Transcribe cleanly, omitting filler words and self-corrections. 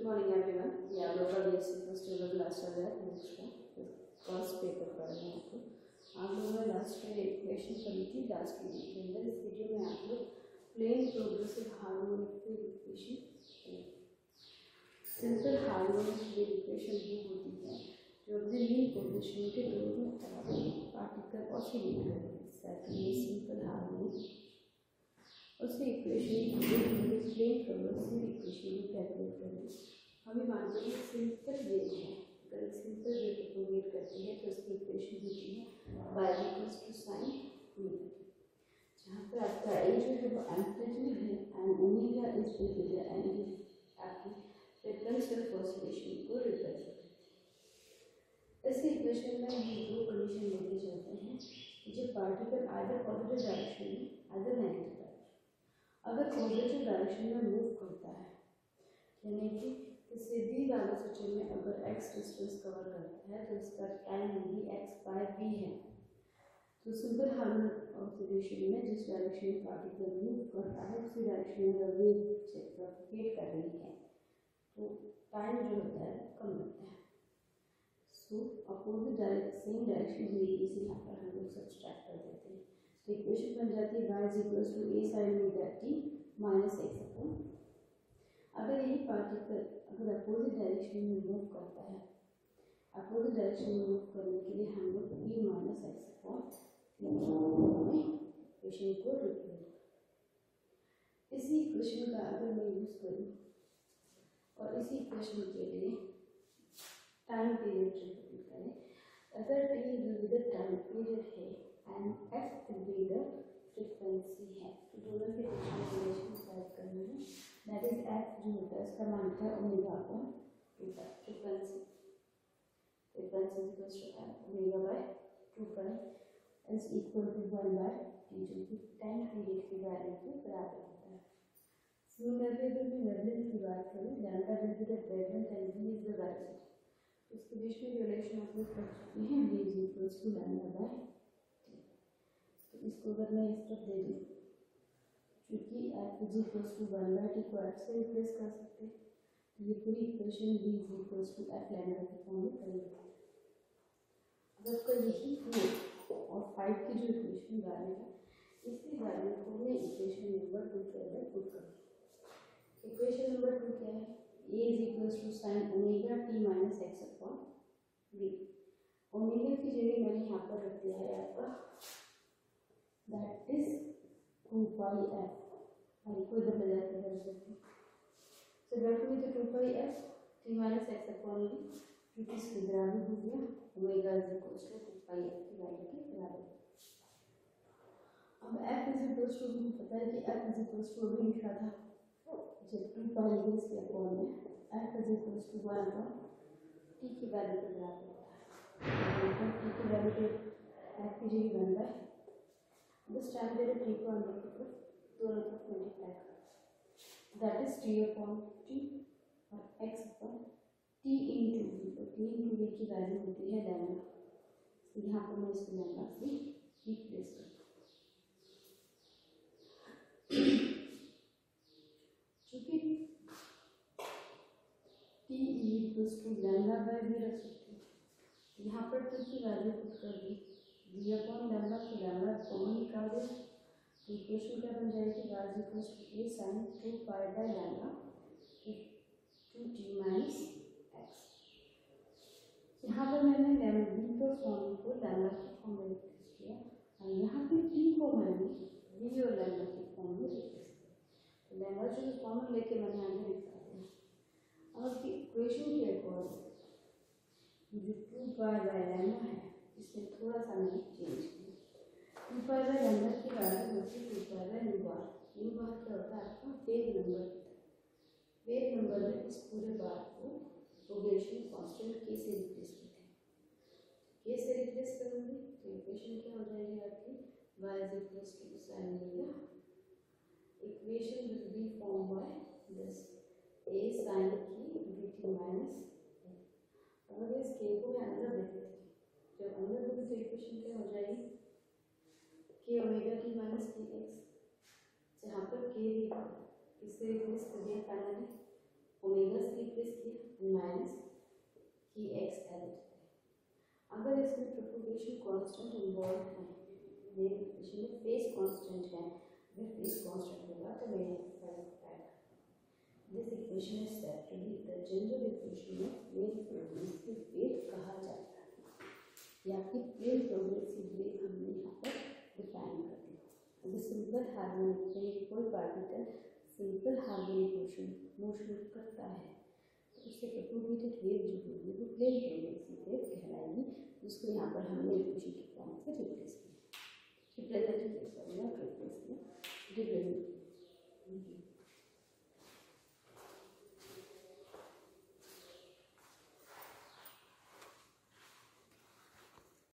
Morning everyone. ये आप लोग का बीएससी फर्स्ट ईयर क्लास चल रहा है इंग्लिश का फर्स्ट पेपर पढ़ रहे हैं आपको। आप लोगों ने लास्ट में इक्वेशन पढ़ी थी लास्ट वीडियो के अंदर। इस वीडियो में आप लोग plane progressive harmonic equation, simple harmonic equation वो होती है जो अपने मीन पोजीशन के दोनों तरफ पार्टिकल ऑसिलेट करते हैं। सिंपल हार्मोनिक उससे इक्वेशन प्लेन प्रोग्रेसिव इक्वेशन को कैलकुलेट करें। हमें मानते हैं सिंपल वेव है, अगर सिंपल वेव को प्रोग्रेट करती है तो उसकी इक्वेशन होती है y equals to sine omega, जहाँ पर आपका ए जो है वो एम्पलीट्यूड है and omega is period and आपकी फ्रीक्वेंसी ऑफ ऑसिलेशन को रिप्रेजेंट करती है। इस इक्वेशन में हम दो कंडीशन लेके चलते हैं कि जब पार्टिकल आइदर पॉजिटिव डायरेक्शन में आइदर नेगेटिव डायरेक्शन, अगर पॉजिटिव डायरेक्शन में मूव करता है यानी कि किसी भी वाले सिस्टम में अगर x डिस्टेंस कवर करता है तो इसका टाइम भी x बाय v है। तो सिंपल हार्मोनिक ऑसिलेशन में जिस डायरेक्शन में पार्टिकल मूव करता है उसी डायरेक्शन में अगर वेव से प्रोपगेट कर रही है तो टाइम जो होता है कम लगता है। सो अपोजिट डायरेक्शन सेम डायरेक्शन में इसी यहाँ पर हम लोग सब्सट्रैक्ट कर देते हैं। तो इक्वेशन बन जाती है y is equals to a sin omega t minus x upon, अगर यही पार्टिकल अगर अपोजिट डायरेक्शन में मूव करता है, अपोजिट डायरेक्शन में मूव करने के लिए हम लोग p minus x upon equation को रिप्रेजेंट। इसी इक्वेशन का अगर मैं यूज करूँ और इसी इक्वेशन के लिए टाइम पीरियड रिप्रेजेंट करें, अगर t will be the time period है and f will be the frequency है, तो दोनों के बीच में रिलेशन टाइप करना है। दैट इज f जो होता है इसका मान होता है omega upon 2 pi, frequency equals to omega by 2 pi is equal to 1 by t, जो कि टाइम पीरियड की वैल्यू के बराबर होता है। सिमिलरली अगर मैं वेवलेंथ की बात करूँ, lambda will be the wavelength and v is the velocity, उसके बीच में रिलेशन आप लोग कर चुके हैं, v is equals to lambda by t। तो इसको अगर मैं इस तरफ दे दूँ, क्योंकि f is equals to 1 by t को f से रिप्लेस कर सकते हैं, तो ये पूरी equation v is equals to f lambda के फॉर्म में कर लेते हैं। अब आपका यही 4 और 5 की जो इक्वेशन वैल्यू है, इसी वैल्यू को मैं इक्वेशन नंबर 2 के अंदर पुट करूँ। इक्वेशन नंबर 2 क्या है? a is equals to sine omega t minus x upon v। Omega की जगह मैंने यहाँ पर रख दिया है आपका दैट इज 2 पाई f, और कोई इधर ले जाकर कर सकते हैं। So that will be 2 pi f t minus x upon v, जो कि इसके बराबर हो गया omega is equals to 2 pi f की वैल्यू के बराबर। अब f इज इक्वल्स टू, मुझे पता है कि f इज इक्वल्स टू अभी लिखा था जब 2 पाई इस के अपॉन में f is equals to 1 upon t की वैल्यू के बराबर होता है। t की वैल्यू पे f की जगह 1 बाय, दिस टाइम मेरे t को अंदर की तरफ दोनों तरफ मल्टीप्लाई कर, that is t upon t और x upon t into v, तो t इंटू v की वैल्यू होती है लैम्डा। यहाँ पर मैं इसको लैम्डा से रिप्लेस करता हूँ, चूँकि t equals to lambda by v रख सकते हैं। यहाँ पर t की वैल्यू पुट कर दी, v अपॉन लैम्डा, तो लैम्डा कॉमन निकाल दे, तो इक्वेशन क्या बन जाएगी? y is equals to a sin 2 pi by lambda 2t minus x। यहाँ पर मैंने लैम्डा के फॉर्म को लैम्डा के फॉर्म में रिप्लेस किया और यहाँ पे t को मैंने v और लैम्डा के फॉर्म में रिप्लेस किया। तो लैम्डा जो फॉर्म लेके मैंने आगे लिखा दिया। अब इसकी इक्वेशन के अकॉर्डिंग जो 2 पाई बाय लैम्डा है इसमें थोड़ा सा मैंने चेंज किया। 2 पाई बाय लैम्डा की वैल्यू होती है 2 pi by nu bar. Nu bar क्या होता है? आपका वेव नंबर की तरह। वेव नंबर में इस पूरे बार को प्रोग्रेशन कांस्टेंट k से रिप्लेस करते हैं। k से रिप्लेस करोगे तो इक्वेशन क्या हो जाएगी आपकी? y is equals to sine omega, equation will be form by this a sin k dt minus. अगर इस k को मैं अंदर रख देती हूँ, जब अंदर होगी तो इक्वेशन क्या हो जाएगी? k omega t minus kx, जहाँ पर k किससे रिप्लेस कर दिया? फाइनली ओमेगा से रिप्लेस किया ये एक्स एल है। अगर इसमें प्रोपोगेशन कांस्टेंट इन्वॉल्व है, वेव इक्वेशन में फेस कांस्टेंट है, अगर फेस कांस्टेंट होगा तो वेव फर्क आएगा। This equation is said to be the general equation of wave progressive wave कहा जाता है, या फिर वेव प्रोग्रेसिव वेव हमने यहाँ पर डिफाइन कर दिया। अगर सिंपल हार्मोनिक वेव कोई पार्टिकल सिंपल हार्मोनिक मोशन करता है तो उससे प्रोपोगेटेड वेव जो होगी वो प्लेन प्रोग्रेसिव वेव कहलाएगी, जिसको यहाँ पर हमने इक्वेशन के फॉर्म से रिप्लेस किया, रिप्रेजेंट किया, सॉरी नॉट रिप्लेस किया, रिप्रेजेंट किया।